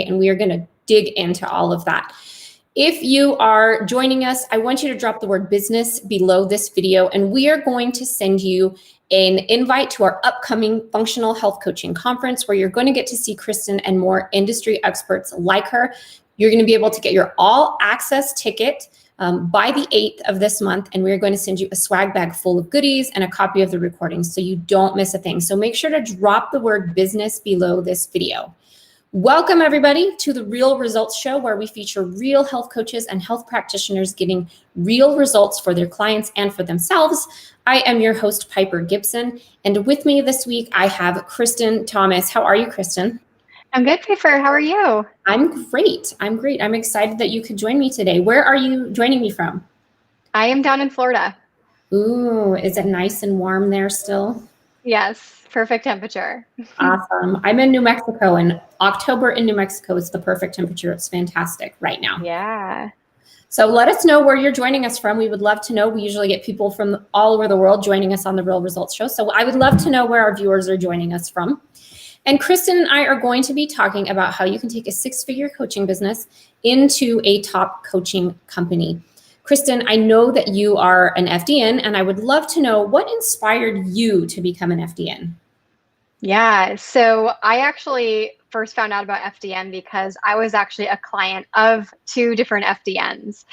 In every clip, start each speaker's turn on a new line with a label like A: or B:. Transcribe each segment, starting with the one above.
A: and we are going to dig into all of that. If you are joining us, I want you to drop the word business below this video, and we are going to send you an invite to our upcoming functional health coaching conference where you're going to get to see Kristin and more industry experts like her. You're going to be able to get your all access ticket by the 8th of this month, and we're going to send you a swag bag full of goodies and a copy of the recording so you don't miss a thing. So make sure to drop the word business below this video. Welcome everybody to the Real Results Show, where we feature real health coaches and health practitioners getting real results for their clients and for themselves. I am your host, Piper Gibson, and with me this week, I have Kirstens Thomas. How are you, Kristin?
B: I'm good, Piper. How are you?
A: I'm great. I'm excited that you could join me today. Where are you joining me from?
B: I am down in Florida.
A: Ooh, is it nice and warm there still?
B: Yes, perfect temperature.
A: Awesome. I'm in New Mexico, and October in New Mexico is the perfect temperature. It's fantastic right now.
B: Yeah.
A: So let us know where you're joining us from. We would love to know. We usually get people from all over the world joining us on the Real Results Show. So I would love to know where our viewers are joining us from. And Kristin and I are going to be talking about how you can take a 6-figure coaching business into a top coaching company. Kristin, I know that you are an FDN, and I would love to know what inspired you to become an FDN.
B: Yeah, so I actually first found out about FDN because I was actually a client of 2 different FDNs.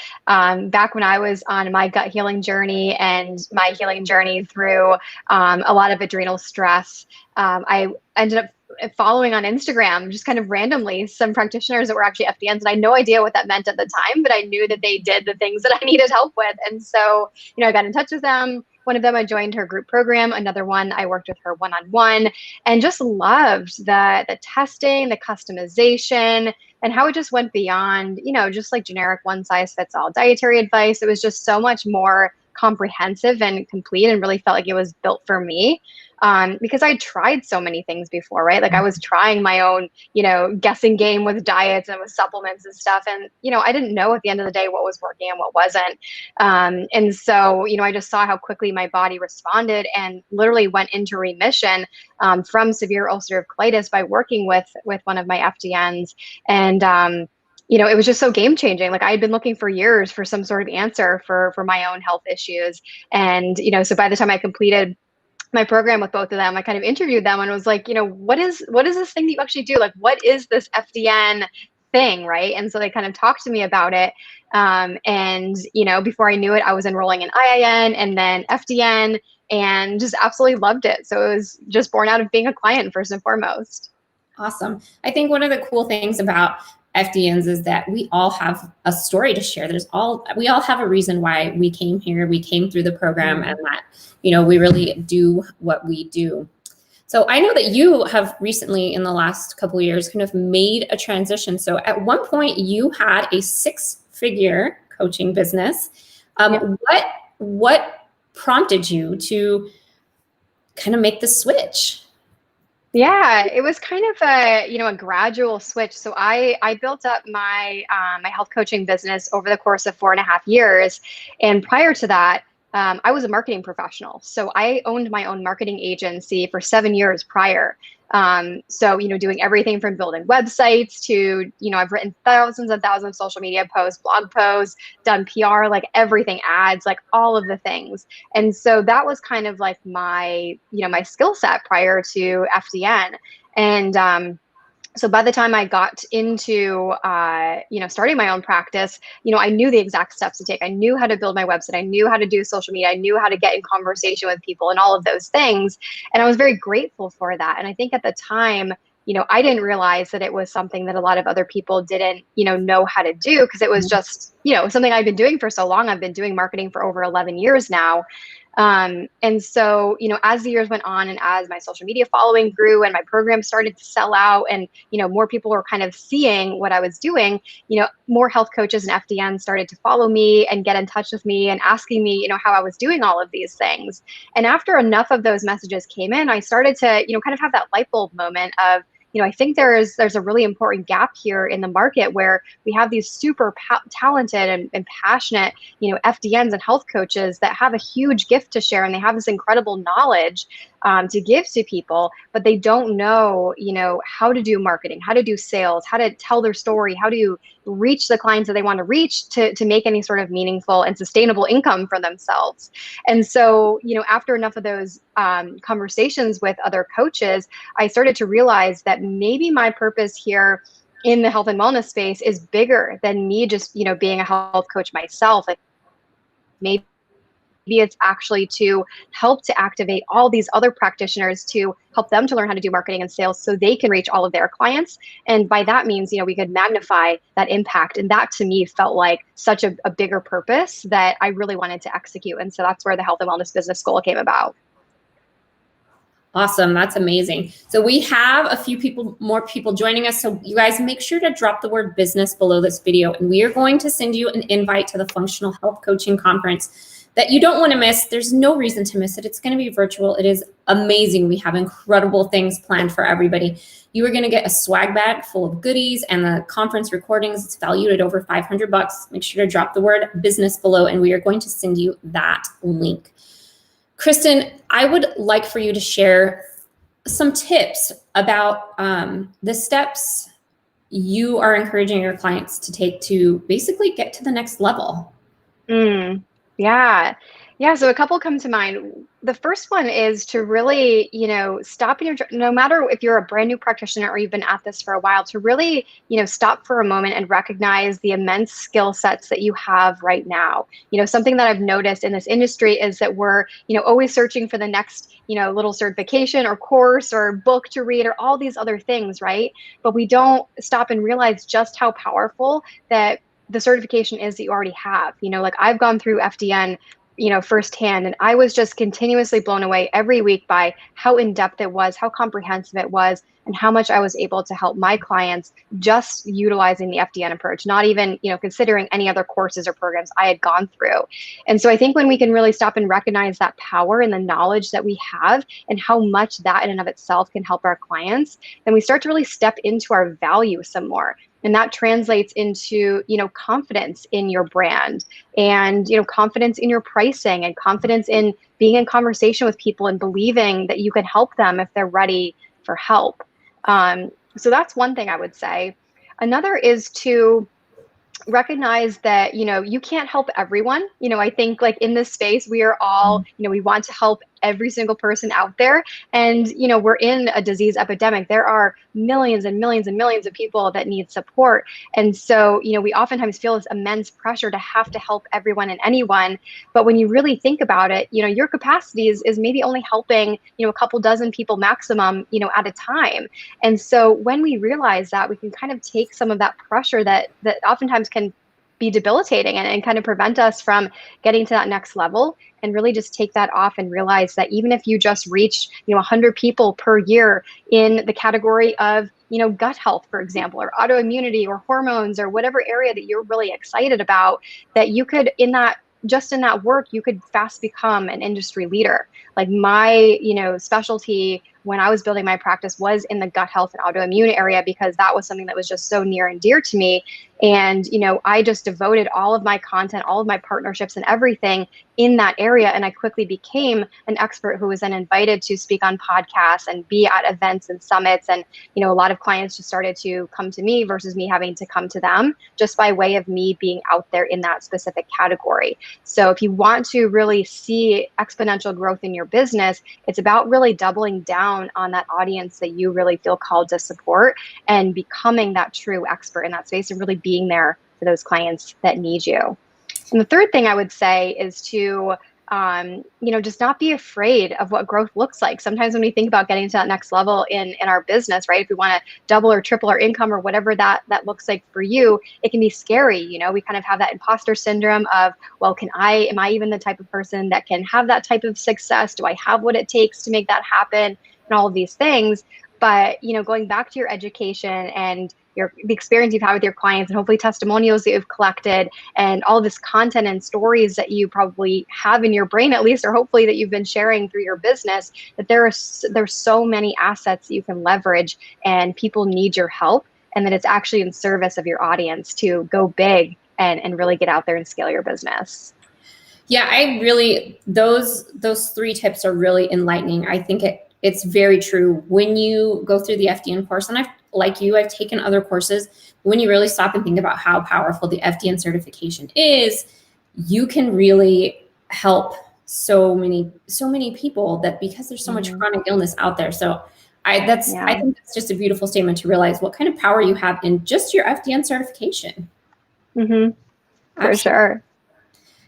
B: Back when I was on my gut healing journey and my healing journey through a lot of adrenal stress, I ended up following on Instagram, just kind of randomly, some practitioners that were actually FDNs. And I had no idea what that meant at the time, but I knew that they did the things that I needed help with. And so, I got in touch with them. One of them, I joined her group program. Another one, I worked with her one-on-one, and just loved the testing, the customization, and how it just went beyond, just like generic one-size-fits-all dietary advice. It was just so much more comprehensive and complete, and really felt like it was built for me. Because I tried so many things before, right? Like I was trying my own, guessing game with diets and with supplements and stuff. And, I didn't know at the end of the day what was working and what wasn't. And so, I just saw how quickly my body responded and literally went into remission from severe ulcerative colitis by working with one of my FDNs. And, it was just so game changing. Like I had been looking for years for some sort of answer for my own health issues. And, so by the time I completed my program with both of them, I kind of interviewed them and was like, what is this thing that you actually do? Like, what is this FDN thing, right? And so they kind of talked to me about it. And, before I knew it, I was enrolling in IIN and then FDN, and just absolutely loved it. So it was just born out of being a client first and foremost.
A: Awesome. I think one of the cool things about FDNs is that we all have a story to share. We all have a reason why we came here. We came through the program, and that, we really do what we do. So I know that you have recently, in the last couple of years, kind of made a transition. So at one point you had a 6-figure coaching business. What prompted you to kind of make the switch?
B: Yeah, it was kind of a gradual switch. So I built up my my health coaching business over the course of 4.5 years, and prior to that, I was a marketing professional. So I owned my own marketing agency for 7 years prior. So doing everything from building websites to I've written thousands and thousands of social media posts, blog posts, done PR, like everything, ads, like all of the things. And so that was kind of like my my skill set prior to FDN. And so by the time I got into, starting my own practice, I knew the exact steps to take. I knew how to build my website. I knew how to do social media. I knew how to get in conversation with people and all of those things. And I was very grateful for that. And I think at the time, I didn't realize that it was something that a lot of other people didn't, know how to do, because it was just, something I've been doing for so long. I've been doing marketing for over 11 years now. And so, as the years went on and as my social media following grew and my program started to sell out and, more people were kind of seeing what I was doing, more health coaches and FDN started to follow me and get in touch with me and asking me, how I was doing all of these things. And after enough of those messages came in, I started to, kind of have that light bulb moment of, I think there's a really important gap here in the market where we have these super talented and passionate, FDNs and health coaches that have a huge gift to share, and they have this incredible knowledge to give to people, but they don't know, how to do marketing, how to do sales, how to tell their story, how to reach the clients that they want to reach to make any sort of meaningful and sustainable income for themselves. And so, after enough of those conversations with other coaches, I started to realize that maybe my purpose here in the health and wellness space is bigger than me just, being a health coach myself. Like maybe it's actually to help to activate all these other practitioners to help them to learn how to do marketing and sales so they can reach all of their clients. And by that means, we could magnify that impact. And that to me felt like such a bigger purpose that I really wanted to execute. And so that's where the health and wellness business school came about.
A: Awesome. That's amazing. So we have a few more people joining us. So you guys make sure to drop the word business below this video. And we are going to send you an invite to the Functional Health Coaching Conference that you don't want to miss. There's no reason to miss it. It's going to be virtual. It is amazing. We have incredible things planned for everybody. You are going to get a swag bag full of goodies and the conference recordings. It's valued at over $500. Make sure to drop the word business below, and we are going to send you that link. Kristen, I would like for you to share some tips about the steps you are encouraging your clients to take to basically get to the next level.
B: Yeah. So a couple come to mind. The first one is to really, stop in your, no matter if you're a brand new practitioner or you've been at this for a while, to really, stop for a moment and recognize the immense skill sets that you have right now. Something that I've noticed in this industry is that we're, always searching for the next, little certification or course or book to read or all these other things, right? But we don't stop and realize just how powerful that the certification is that you already have. Like I've gone through FDN, firsthand, and I was just continuously blown away every week by how in-depth it was, how comprehensive it was, and how much I was able to help my clients just utilizing the FDN approach, not even, considering any other courses or programs I had gone through. And so I think when we can really stop and recognize that power and the knowledge that we have and how much that in and of itself can help our clients, then we start to really step into our value some more. And that translates into, confidence in your brand and, confidence in your pricing and confidence in being in conversation with people and believing that you can help them if they're ready for help. So that's one thing I would say. Another is to recognize that, you can't help everyone. I think like in this space, we are all, we want to help every single person out there. And, we're in a disease epidemic. There are millions and millions and millions of people that need support. And so, we oftentimes feel this immense pressure to have to help everyone and anyone. But when you really think about it, your capacity is maybe only helping, a couple dozen people maximum, at a time. And so when we realize that, we can kind of take some of that pressure that oftentimes can be debilitating and kind of prevent us from getting to that next level, and really just take that off and realize that even if you just reach 100 people per year in the category of gut health, for example, or autoimmunity or hormones or whatever area that you're really excited about, that you could in that work, you could fast become an industry leader. Like my, specialty when I was building my practice was in the gut health and autoimmune area, because that was something that was just so near and dear to me. And, I just devoted all of my content, all of my partnerships and everything in that area. And I quickly became an expert who was then invited to speak on podcasts and be at events and summits. And, a lot of clients just started to come to me versus me having to come to them, just by way of me being out there in that specific category. So if you want to really see exponential growth in your business, it's about really doubling down on that audience that you really feel called to support and becoming that true expert in that space and really being there for those clients that need you. And the third thing I would say is to, just not be afraid of what growth looks like. Sometimes when we think about getting to that next level in our business, right, if we want to double or triple our income or whatever that looks like for you, it can be scary. We kind of have that imposter syndrome of, well, am I even the type of person that can have that type of success? Do I have what it takes to make that happen? And all of these things. But, going back to your education and the experience you've had with your clients, and hopefully testimonials that you've collected, and all this content and stories that you probably have in your brain, at least, or hopefully that you've been sharing through your business, that there's so many assets that you can leverage, and people need your help, and that it's actually in service of your audience to go big and really get out there and scale your business.
A: Yeah, those 3 tips are really enlightening. I think it's very true. When you go through the FDN course, and I've taken other courses, when you really stop and think about how powerful the FDN certification is, you can really help so many people, that because there's so much chronic illness out there. So I think that's just a beautiful statement to realize what kind of power you have in just your FDN certification.
B: For sure.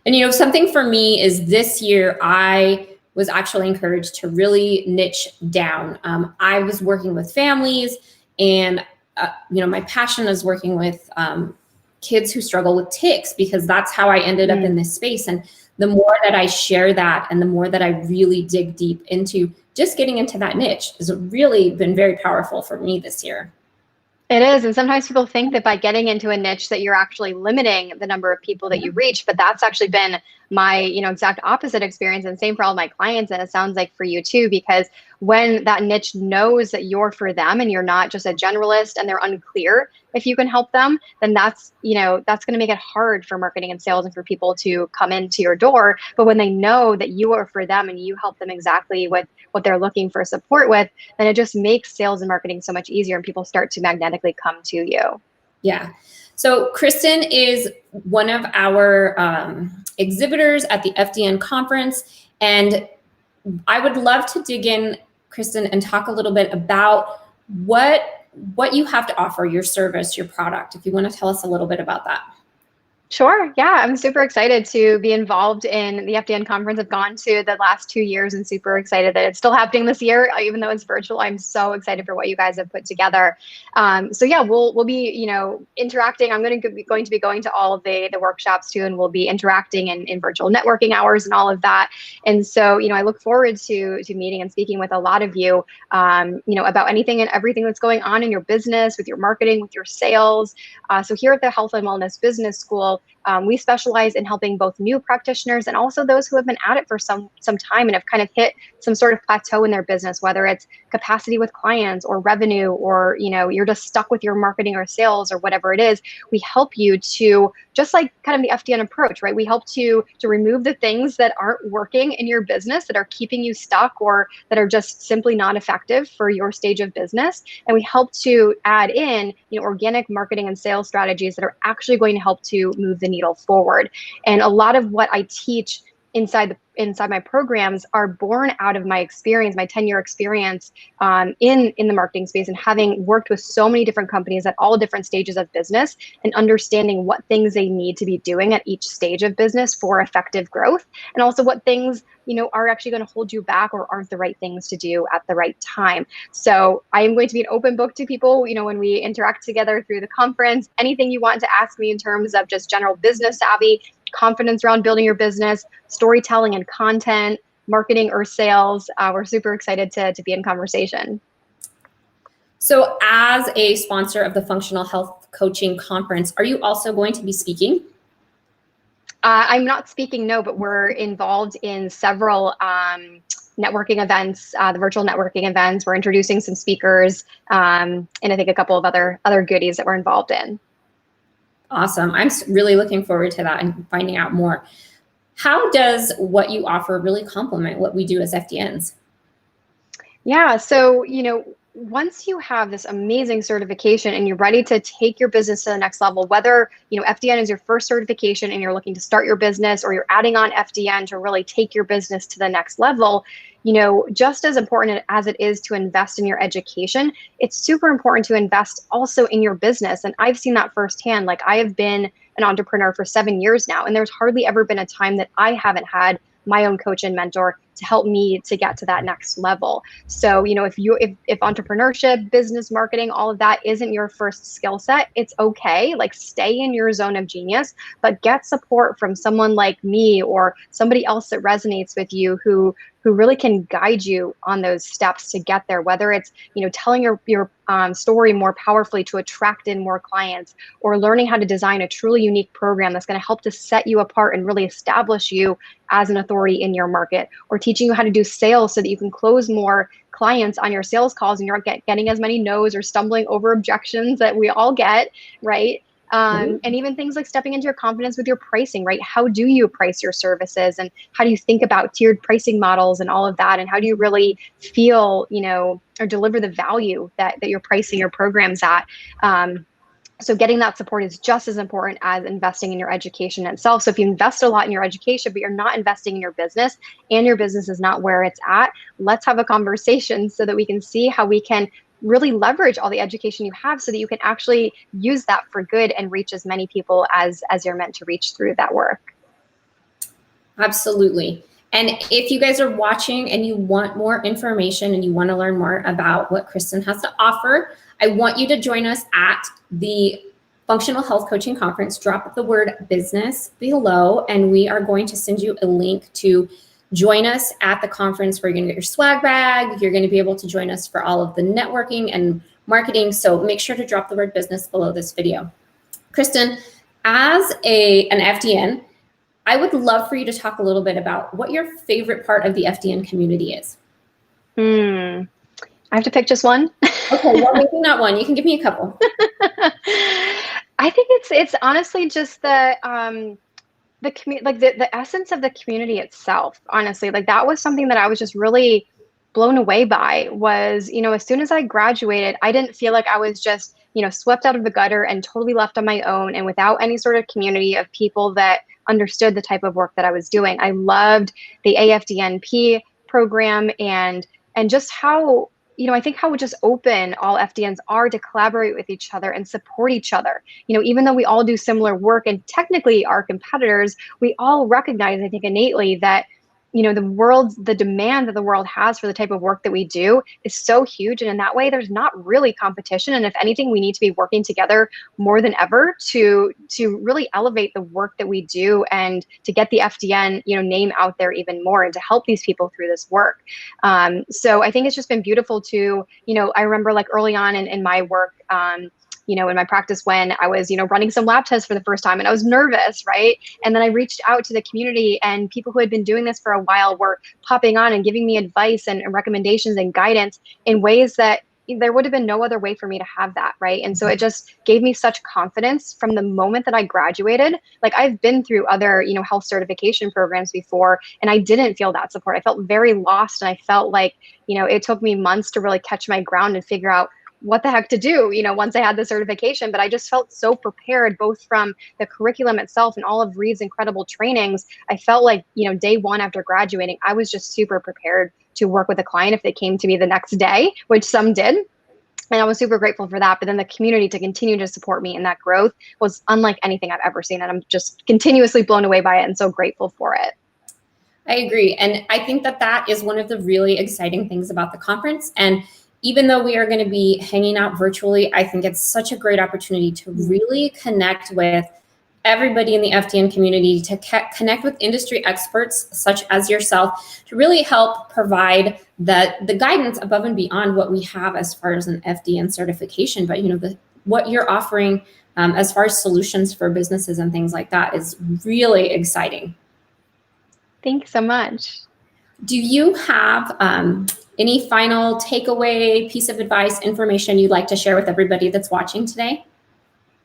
A: And something for me is this year I was actually encouraged to really niche down. I was working with families, and my passion is working with kids who struggle with tics, because that's how I ended up in this space. And the more that I share that, and the more that I really dig deep into just getting into that niche, has really been very powerful for me this year.
B: It is. And sometimes people think that by getting into a niche that you're actually limiting the number of people that you reach, but that's actually been my, exact opposite experience, and same for all my clients. And it sounds like for you too, because when that niche knows that you're for them and you're not just a generalist and they're unclear if you can help them, then that's going to make it hard for marketing and sales and for people to come into your door. But when they know that you are for them and you help them exactly with what they're looking for support with, then it just makes sales and marketing so much easier, and people start to magnetically come to you.
A: Yeah. So Kristen is one of our exhibitors at the FDN conference, and I would love to dig in, Kristen, and talk a little bit about what you have to offer, your service, your product. If you want to tell us a little bit about that.
B: Sure. Yeah, I'm super excited to be involved in the FDN conference. I've gone to the last 2 years and super excited that it's still happening this year, even though it's virtual. I'm so excited for what you guys have put together. So yeah, we'll be interacting. I'm going to be going to all of the workshops too, and we'll be interacting in virtual networking hours and all of that. And so I look forward to meeting and speaking with a lot of you, about anything and everything that's going on in your business, with your marketing, with your sales. So here at the Health and Wellness Business School, we specialize in helping both new practitioners and also those who have been at it for some time and have kind of hit some sort of plateau in their business, whether it's capacity with clients or revenue, or you're just stuck with your marketing or sales or whatever it is. We help you to, just like kind of the FDN approach, right? We help to remove the things that aren't working in your business, that are keeping you stuck, or that are just simply not effective for your stage of business. And we help to add in organic marketing and sales strategies that are actually going to help to move the needle forward. And a lot of what I teach inside my programs are born out of my experience, my 10-year experience in the marketing space, and having worked with so many different companies at all different stages of business, and understanding what things they need to be doing at each stage of business for effective growth, and also what things are actually going to hold you back or aren't the right things to do at the right time. So I am going to be an open book to people, when we interact together through the conference. Anything you want to ask me in terms of just general business savvy, confidence around building your business, storytelling and content, marketing or sales, we're super excited to be in conversation.
A: So as a sponsor of the Functional Health Coaching Conference, are you also going to be speaking?
B: I'm not speaking, no, but we're involved in several networking events, the virtual networking events. We're introducing some speakers, and I think a couple of other goodies that we're involved in.
A: Awesome. I'm really looking forward to that and finding out more. How does what you offer really complement what we do as FDNs?
B: Yeah, so, once you have this amazing certification and you're ready to take your business to the next level, whether, FDN is your first certification and you're looking to start your business, or you're adding on FDN to really take your business to the next level, just as important as it is to invest in your education, it's super important to invest also in your business. And I've seen that firsthand. Like, I have been an entrepreneur for 7 years now, and there's hardly ever been a time that I haven't had my own coach and mentor to help me to get to that next level. So, if entrepreneurship, business, marketing, all of that isn't your first skill set, it's okay. Like, stay in your zone of genius, but get support from someone like me or somebody else that resonates with you, who who really can guide you on those steps to get there, whether it's, telling your story more powerfully to attract in more clients, or learning how to design a truly unique program that's going to help to set you apart and really establish you as an authority in your market, or teaching you how to do sales so that you can close more clients on your sales calls and you're not getting as many no's or stumbling over objections that we all get, right? And even things like stepping into your confidence with your pricing, right? How do you price your services, and how do you think about tiered pricing models and all of that? And how do you really feel, or deliver the value that you're pricing your programs at? So getting that support is just as important as investing in your education itself. So if you invest a lot in your education, but you're not investing in your business, and your business is not where it's at, let's have a conversation so that we can see how we can really leverage all the education you have so that you can actually use that for good and reach as many people as you're meant to reach through that work.
A: Absolutely. And if you guys are watching and you want more information and you want to learn more about what Kristin has to offer, I want you to join us at the Functional Health Coaching Conference. Drop the word business below, and we are going to send you a link to join us at the conference where you're going to get your swag bag. You're going to be able to join us for all of the networking and marketing. So make sure to drop the word business below this video. Kristin, as an FDN, I would love for you to talk a little bit about what your favorite part of the FDN community is.
B: I have to pick just one.
A: Okay, well, maybe not one. You can give me a couple.
B: I think it's honestly just the essence of the community itself. Honestly, like that was something that I was just really blown away by. Was, as soon as I graduated, I didn't feel like I was just, swept out of the gutter and totally left on my own and without any sort of community of people that understood the type of work that I was doing. I loved the AFDNP program and just how, I think how just open all FDNs are to collaborate with each other and support each other. Even though we all do similar work and technically are competitors, we all recognize, I think, innately that, the demand that the world has for the type of work that we do is so huge. And in that way, there's not really competition. And if anything, we need to be working together more than ever to really elevate the work that we do and to get the FDN, name out there even more and to help these people through this work. So I think it's just been beautiful to, I remember like early on in my work, in my practice when I was, running some lab tests for the first time and I was nervous, right? And then I reached out to the community and people who had been doing this for a while were popping on and giving me advice and recommendations and guidance in ways that there would have been no other way for me to have that, right? And so it just gave me such confidence from the moment that I graduated. Like I've been through other, health certification programs before, and I didn't feel that support. I felt very lost, and I felt like, it took me months to really catch my ground and figure out what the heck to do, once I had the certification. But I just felt so prepared, both from the curriculum itself and all of Reed's incredible trainings. I felt like, day one after graduating, I was just super prepared to work with a client if they came to me the next day, which some did. And I was super grateful for that. But then the community to continue to support me in that growth was unlike anything I've ever seen. And I'm just continuously blown away by it and so grateful for it.
A: I agree. And I think that is one of the really exciting things about the conference. And even though we are going to be hanging out virtually, I think it's such a great opportunity to really connect with everybody in the FDN community, to connect with industry experts such as yourself, to really help provide the guidance above and beyond what we have as far as an FDN certification. But what you're offering as far as solutions for businesses and things like that is really exciting.
B: Thanks so much.
A: Do you have any final takeaway, piece of advice, information you'd like to share with everybody that's watching today?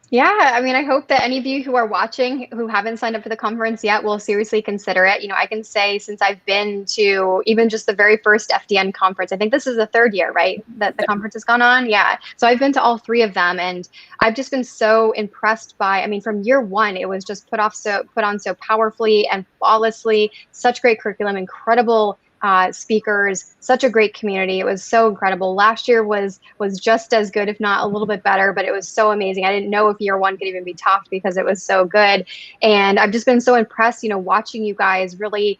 B: Yeah, I mean, I hope that any of you who are watching who haven't signed up for the conference yet will seriously consider it. I can say since I've been to even just the very first FDN conference, I think this is the third year, right, that the conference has gone on. Yeah. So I've been to all three of them, and I've just been so impressed by, from year one, it was just put on so powerfully and flawlessly, such great curriculum, incredible speakers, such a great community. It was so incredible. Last year was just as good, if not a little bit better, but it was so amazing. I didn't know if year one could even be topped because it was so good. And I've just been so impressed, watching you guys really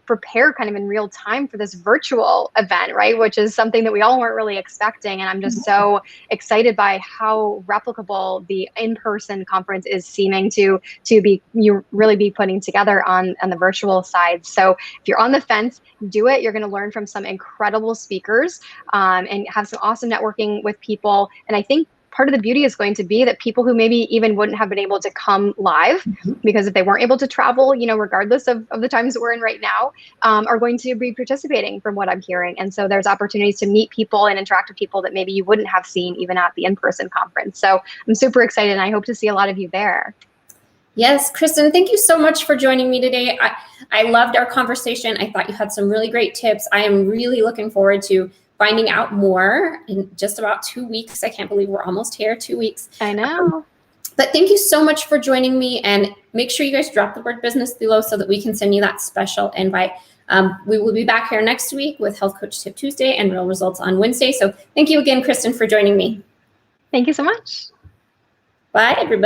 B: prepare kind of in real time for this virtual event, right? Which is something that we all weren't really expecting. And I'm just so excited by how replicable the in-person conference is seeming to be, you really be putting together on the virtual side. So if you're on the fence, do it. You're going to learn from some incredible speakers and have some awesome networking with people. And I think part of the beauty is going to be that people who maybe even wouldn't have been able to come live, because if they weren't able to travel, regardless of the times that we're in right now, are going to be participating from what I'm hearing. And so there's opportunities to meet people and interact with people that maybe you wouldn't have seen even at the in-person conference. So I'm super excited, and I hope to see a lot of you there.
A: Yes, Kristen, thank you so much for joining me today. I loved our conversation. I thought you had some really great tips. I am really looking forward to finding out more in just about 2 weeks. I can't believe we're almost here, 2 weeks.
B: I know.
A: But thank you so much for joining me, and make sure you guys drop the word business below so that we can send you that special invite. We will be back here next week with Health Coach Tip Tuesday and Real Results on Wednesday. So thank you again, Kristen, for joining me.
B: Thank you so much.
A: Bye, everybody.